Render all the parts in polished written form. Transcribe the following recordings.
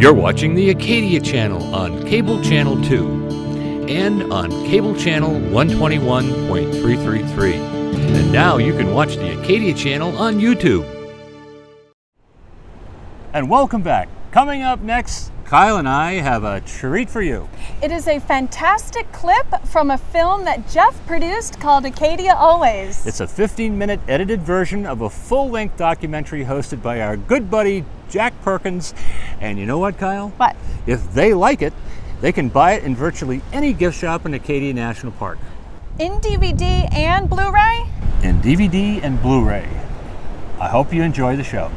You're watching the Acadia Channel on Cable Channel 2 and on Cable Channel 121.333. And now you can watch the Acadia Channel on YouTube. And welcome back. Coming up next, Kyle and I have a treat for you. It is a fantastic clip from a film that Jeff produced called Acadia Always. It's a 15-minute edited version of a full-length documentary hosted by our good buddy Jack Perkins. And you know what, Kyle? What? If they like it, they can buy it in virtually any gift shop in Acadia National Park. In DVD and Blu-ray? In DVD and Blu-ray. I hope you enjoy the show.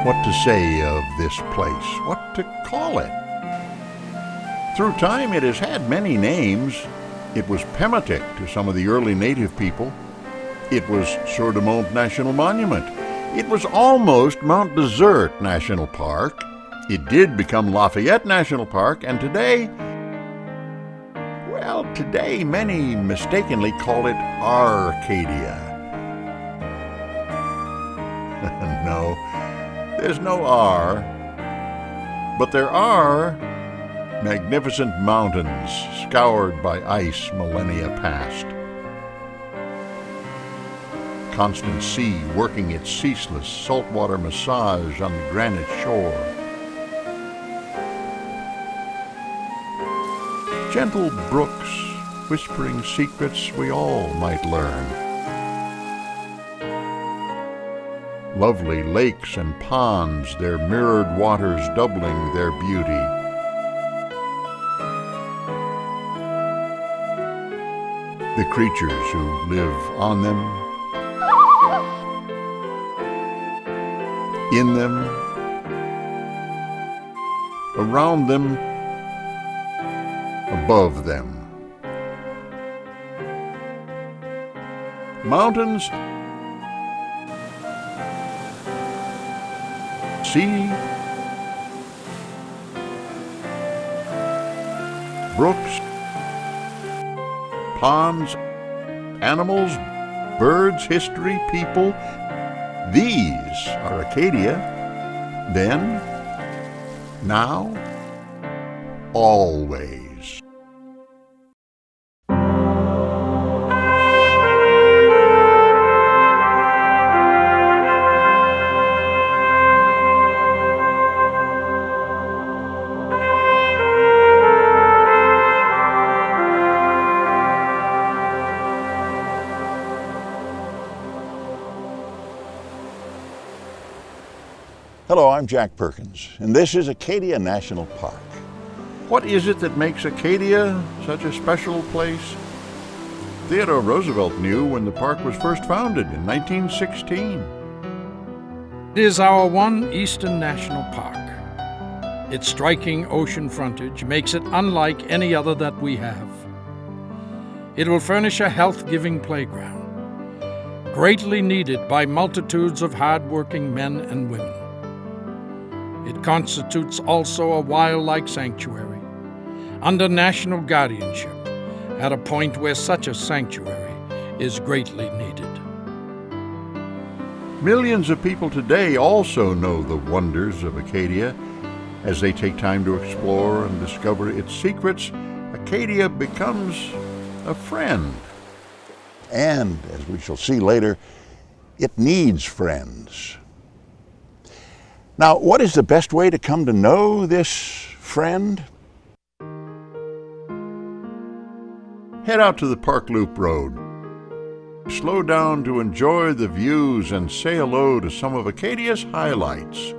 What to say of this place, what to call it. Through time it has had many names. It was Pematic to some of the early native people. It was Sur de Mont National Monument. It was almost Mount Desert National Park. It did become Lafayette National Park, and today many mistakenly call it Arcadia. No. There's no R, but there are magnificent mountains scoured by ice millennia past. Constant sea working its ceaseless saltwater massage on the granite shore. Gentle brooks whispering secrets we all might learn. Lovely lakes and ponds, their mirrored waters doubling their beauty. The creatures who live on them, in them, around them, above them. Mountains, sea, brooks, ponds, animals, birds, history, people. These are Acadia. Then, now, always. Hello, I'm Jack Perkins, and this is Acadia National Park. What is it that makes Acadia such a special place? Theodore Roosevelt knew when the park was first founded in 1916. It is our one eastern national park. Its striking ocean frontage makes it unlike any other that we have. It will furnish a health-giving playground, greatly needed by multitudes of hard-working men and women. It constitutes also a wildlife sanctuary, under national guardianship, at a point where such a sanctuary is greatly needed. Millions of people today also know the wonders of Acadia. As they take time to explore and discover its secrets, Acadia becomes a friend. And, as we shall see later, it needs friends. Now, what is the best way to come to know this friend? Head out to the Park Loop Road. Slow down to enjoy the views and say hello to some of Acadia's highlights.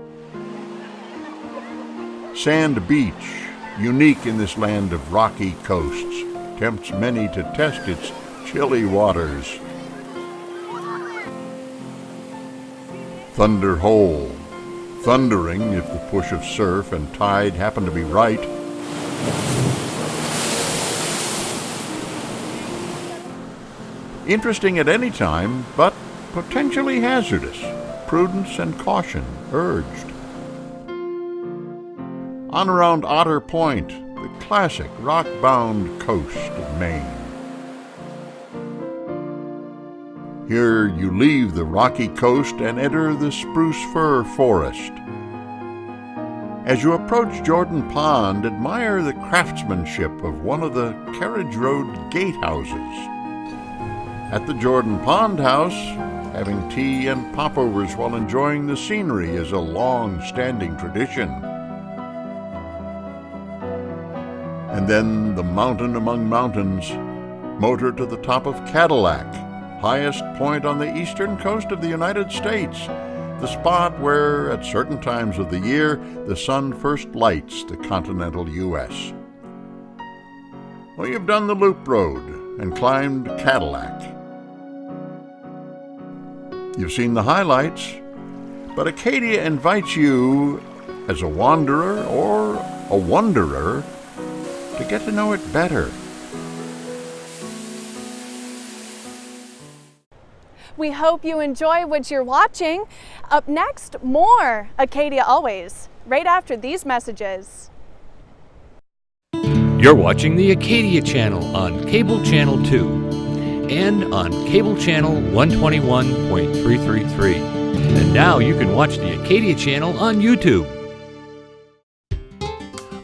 Sand Beach, unique in this land of rocky coasts, tempts many to test its chilly waters. Thunder Hole, thundering if the push of surf and tide happen to be right. Interesting at any time, but potentially hazardous. Prudence and caution urged. On around Otter Point, the classic rock-bound coast of Maine. Here you leave the rocky coast and enter the spruce fir forest. As you approach Jordan Pond, admire the craftsmanship of one of the Carriage Road gatehouses. At the Jordan Pond House, having tea and popovers while enjoying the scenery is a long-standing tradition. And then the mountain among mountains, motor to the top of Cadillac, highest point on the eastern coast of the United States, the spot where, at certain times of the year, the sun first lights the continental U.S. Well, you've done the Loop Road and climbed Cadillac. You've seen the highlights, but Acadia invites you, as a wanderer or a wonderer, to get to know it better. We hope you enjoy what you're watching. Up next, more Acadia Always, right after these messages. You're watching the Acadia Channel on Cable Channel 2 and on Cable Channel 121.333. And now you can watch the Acadia Channel on YouTube.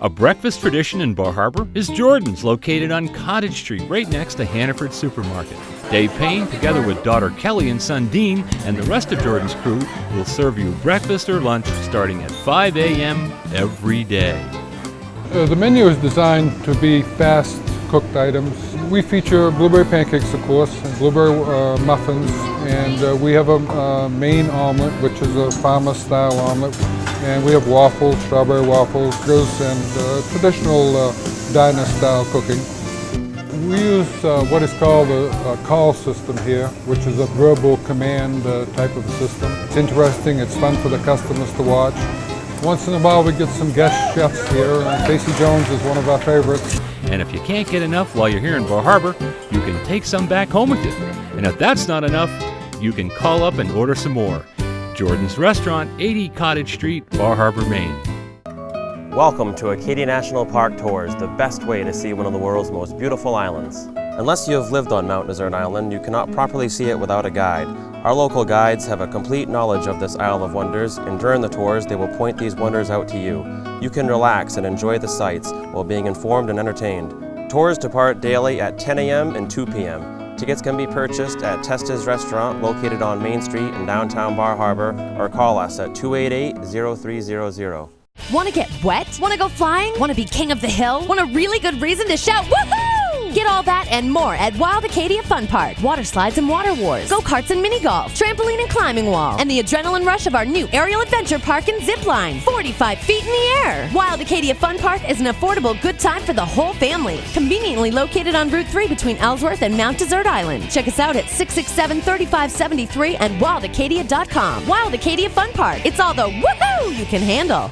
A breakfast tradition in Bar Harbor is Jordan's, located on Cottage Street, right next to Hannaford Supermarket. Dave Payne, together with daughter Kelly and son Dean, and the rest of Jordan's crew, will serve you breakfast or lunch starting at 5 a.m. every day. The menu is designed to be fast-cooked items. We feature blueberry pancakes, of course, and blueberry muffins, and we have a Maine omelet, which is a farmer-style omelet, and we have waffles, strawberry waffles, and traditional diner-style cooking. We use what is called a call system here, which is a verbal command type of a system. It's interesting, it's fun for the customers to watch. Once in a while we get some guest chefs here. Casey Jones is one of our favorites. And if you can't get enough while you're here in Bar Harbor, you can take some back home with you. And if that's not enough, you can call up and order some more. Jordan's Restaurant, 80 Cottage Street, Bar Harbor, Maine. Welcome to Acadia National Park Tours, the best way to see one of the world's most beautiful islands. Unless you have lived on Mount Desert Island, you cannot properly see it without a guide. Our local guides have a complete knowledge of this Isle of Wonders, and during the tours they will point these wonders out to you. You can relax and enjoy the sights while being informed and entertained. Tours depart daily at 10 a.m. and 2 p.m. Tickets can be purchased at Testa's Restaurant, located on Main Street in downtown Bar Harbor, or call us at 288-0300. Want to get wet? Want to go flying? Want to be king of the hill? Want a really good reason to shout woohoo? Get all that and more at Wild Acadia Fun Park. Water slides and water wars, go-karts and mini-golf, trampoline and climbing wall, and the adrenaline rush of our new aerial adventure park and zip line, 45 feet in the air. Wild Acadia Fun Park is an affordable good time for the whole family. Conveniently located on Route 3 between Ellsworth and Mount Desert Island. Check us out at 667-3573 and wildacadia.com. Wild Acadia Fun Park. It's all the woohoo you can handle.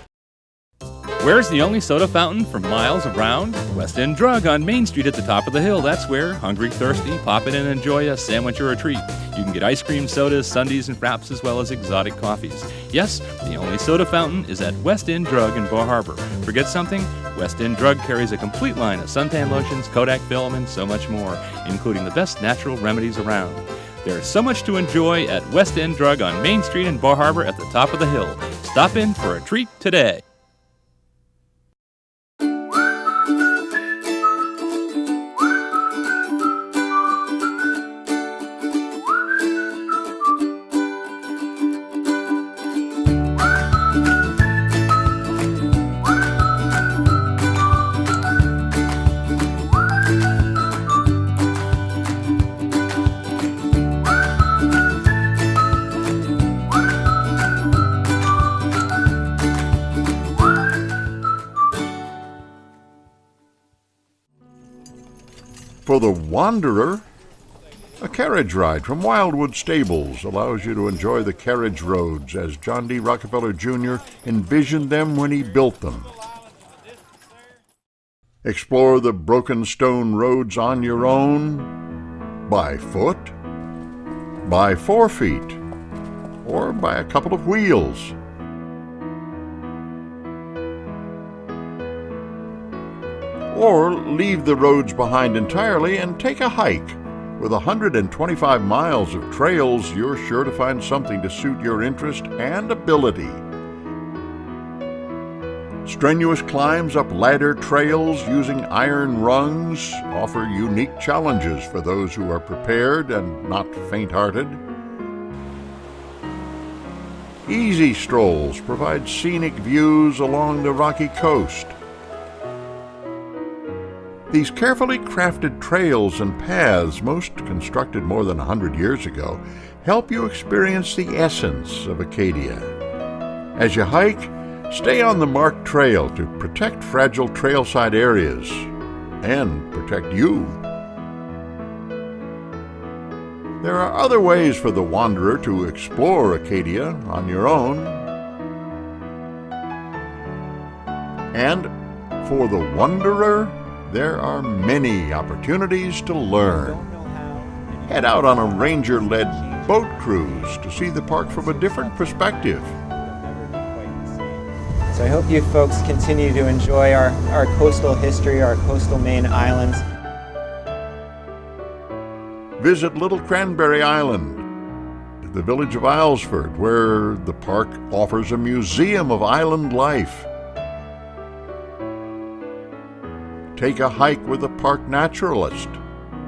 Where's the only soda fountain for miles around? West End Drug on Main Street at the top of the hill. That's where, hungry, thirsty, pop in and enjoy a sandwich or a treat. You can get ice cream, sodas, sundaes, and wraps, as well as exotic coffees. Yes, the only soda fountain is at West End Drug in Bar Harbor. Forget something? West End Drug carries a complete line of suntan lotions, Kodak film, and so much more, including the best natural remedies around. There's so much to enjoy at West End Drug on Main Street in Bar Harbor at the top of the hill. Stop in for a treat today. For the wanderer, a carriage ride from Wildwood Stables allows you to enjoy the carriage roads as John D. Rockefeller Jr. envisioned them when he built them. Explore the broken stone roads on your own, by foot, by 4 feet, or by a couple of wheels. Or leave the roads behind entirely and take a hike. With 125 miles of trails, you're sure to find something to suit your interest and ability. Strenuous climbs up ladder trails using iron rungs offer unique challenges for those who are prepared and not faint-hearted. Easy strolls provide scenic views along the rocky coast. These carefully crafted trails and paths, most constructed more than 100 years ago, help you experience the essence of Acadia. As you hike, stay on the marked trail to protect fragile trailside areas and protect you. There are other ways for the wanderer to explore Acadia on your own. And for the wanderer, there are many opportunities to learn. Head out on a ranger-led boat cruise to see the park from a different perspective. So I hope you folks continue to enjoy our coastal history, our coastal Maine islands. Visit Little Cranberry Island, the village of Islesford, where the park offers a museum of island life. Take a hike with a park naturalist.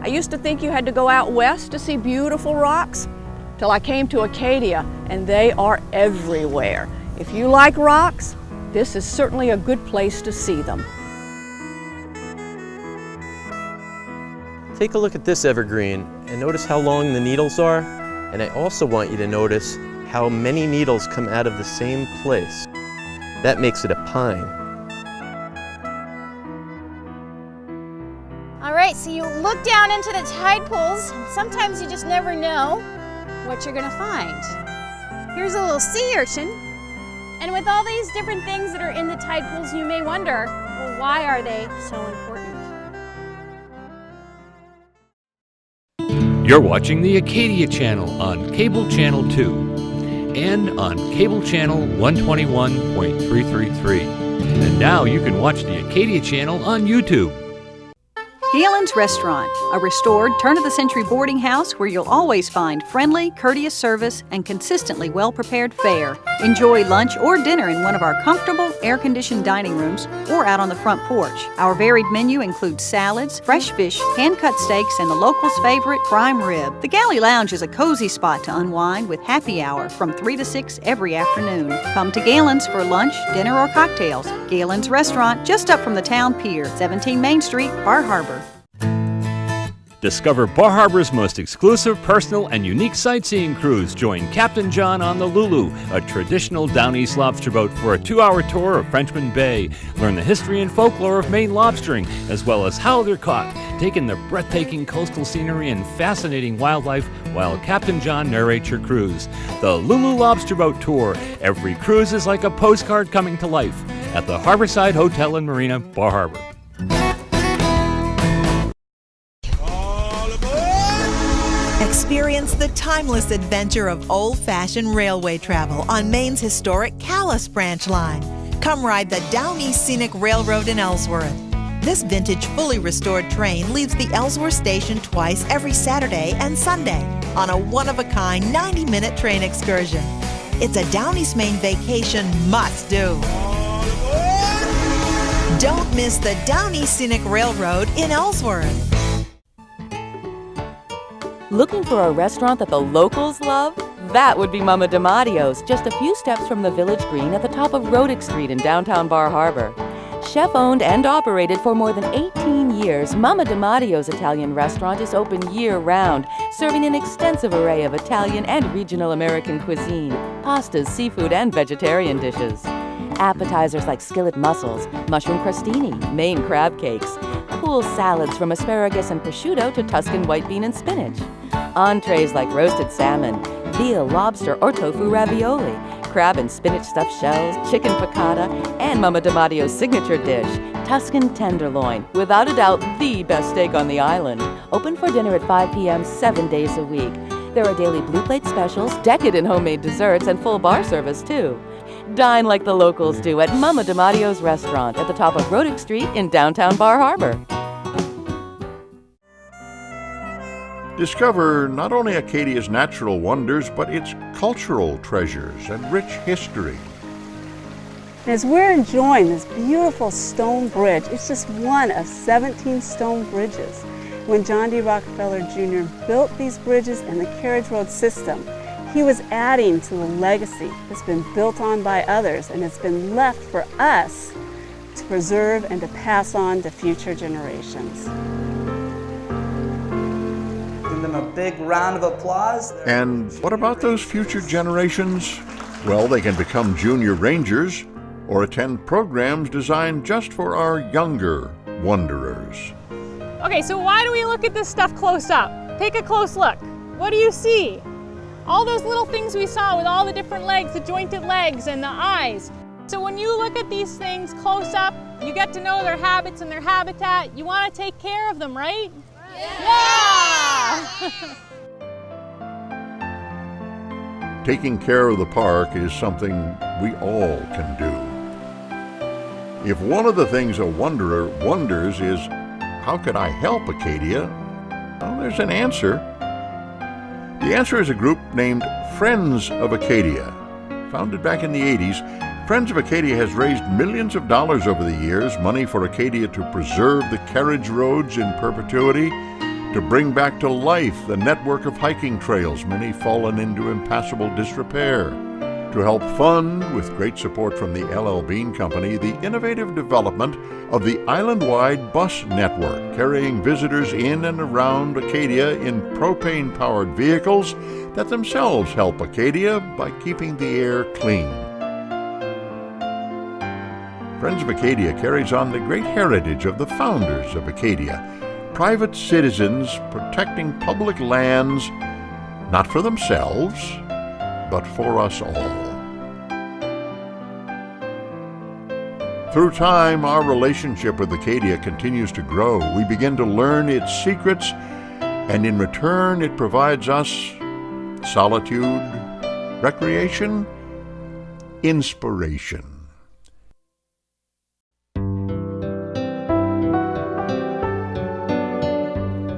I used to think you had to go out west to see beautiful rocks, till I came to Acadia, and they are everywhere. If you like rocks, this is certainly a good place to see them. Take a look at this evergreen and notice how long the needles are. And I also want you to notice how many needles come out of the same place. That makes it a pine. All right, so you look down into the tide pools, and sometimes you just never know what you're gonna find. Here's a little sea urchin. And with all these different things that are in the tide pools, you may wonder, well, why are they so important? You're watching the Acadia Channel on Cable Channel 2 and on Cable Channel 121.333. And now you can watch the Acadia Channel on YouTube. Galen's Restaurant, a restored turn-of-the-century boarding house where you'll always find friendly, courteous service and consistently well-prepared fare. Enjoy lunch or dinner in one of our comfortable, air-conditioned dining rooms or out on the front porch. Our varied menu includes salads, fresh fish, hand-cut steaks, and the locals' favorite, prime rib. The Galley Lounge is a cozy spot to unwind with happy hour from 3 to 6 every afternoon. Come to Galen's for lunch, dinner, or cocktails. Galen's Restaurant, just up from the town pier, 17 Main Street, Bar Harbor. Discover Bar Harbor's most exclusive, personal, and unique sightseeing cruise. Join Captain John on the Lulu, a traditional Down East lobster boat, for a 2-hour tour of Frenchman Bay. Learn the history and folklore of Maine lobstering, as well as how they're caught. Take in the breathtaking coastal scenery and fascinating wildlife while Captain John narrates your cruise. The Lulu Lobster Boat Tour. Every cruise is like a postcard coming to life at the Harborside Hotel and Marina, Bar Harbor. Experience the timeless adventure of old-fashioned railway travel on Maine's historic Calais branch line. Come ride the Down East Scenic Railroad in Ellsworth. This vintage, fully restored train leaves the Ellsworth station twice every Saturday and Sunday on a one-of-a-kind 90-minute train excursion. It's a Down East Maine vacation must-do. Don't miss the Down East Scenic Railroad in Ellsworth. Looking for a restaurant that the locals love? That would be Mama DiMattio's, just a few steps from the Village Green at the top of Rodick Street in downtown Bar Harbor. Chef-owned and operated for more than 18 years, Mama DiMattio's Italian restaurant is open year-round, serving an extensive array of Italian and regional American cuisine, pastas, seafood, and vegetarian dishes. Appetizers like skillet mussels, mushroom crostini, Maine crab cakes, cool salads from asparagus and prosciutto to Tuscan white bean and spinach. Entrees like roasted salmon, veal, lobster, or tofu ravioli, crab and spinach stuffed shells, chicken piccata, and Mama DiMattio's signature dish, Tuscan tenderloin, without a doubt the best steak on the island. Open for dinner at 5 p.m. 7 days a week. There are daily Blue Plate specials, decadent homemade desserts, and full bar service, too. Dine like the locals do at Mama DiMattio's restaurant at the top of Rodick Street in downtown Bar Harbor. Discover not only Acadia's natural wonders, but its cultural treasures and rich history. As we're enjoying this beautiful stone bridge, it's just one of 17 stone bridges. When John D. Rockefeller Jr. built these bridges and the carriage road system, he was adding to the legacy that's been built on by others, and it's been left for us to preserve and to pass on to future generations. Give them a big round of applause. And what about those future generations? Well, they can become junior rangers or attend programs designed just for our younger wanderers. Okay, so why do we look at this stuff close up? Take a close look. What do you see? All those little things we saw with all the different legs, the jointed legs and the eyes. So when you look at these things close up, you get to know their habits and their habitat. You want to take care of them, right? Yeah! Taking care of the park is something we all can do. If one of the things a wanderer wonders is, how could I help Acadia? Well, there's an answer. The answer is a group named Friends of Acadia. Founded back in the 80s, Friends of Acadia has raised millions of dollars over the years, money for Acadia to preserve the carriage roads in perpetuity, to bring back to life the network of hiking trails, many fallen into impassable disrepair, to help fund, with great support from the L.L. Bean Company, the innovative development of the island-wide bus network, carrying visitors in and around Acadia in propane-powered vehicles that themselves help Acadia by keeping the air clean. Friends of Acadia carries on the great heritage of the founders of Acadia, private citizens protecting public lands, not for themselves, but for us all. Through time, our relationship with Acadia continues to grow. We begin to learn its secrets, and in return, it provides us solitude, recreation, inspiration.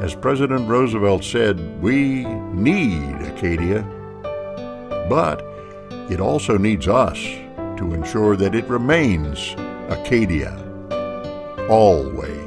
As President Roosevelt said, we need Acadia, but it also needs us to ensure that it remains Acadia, always.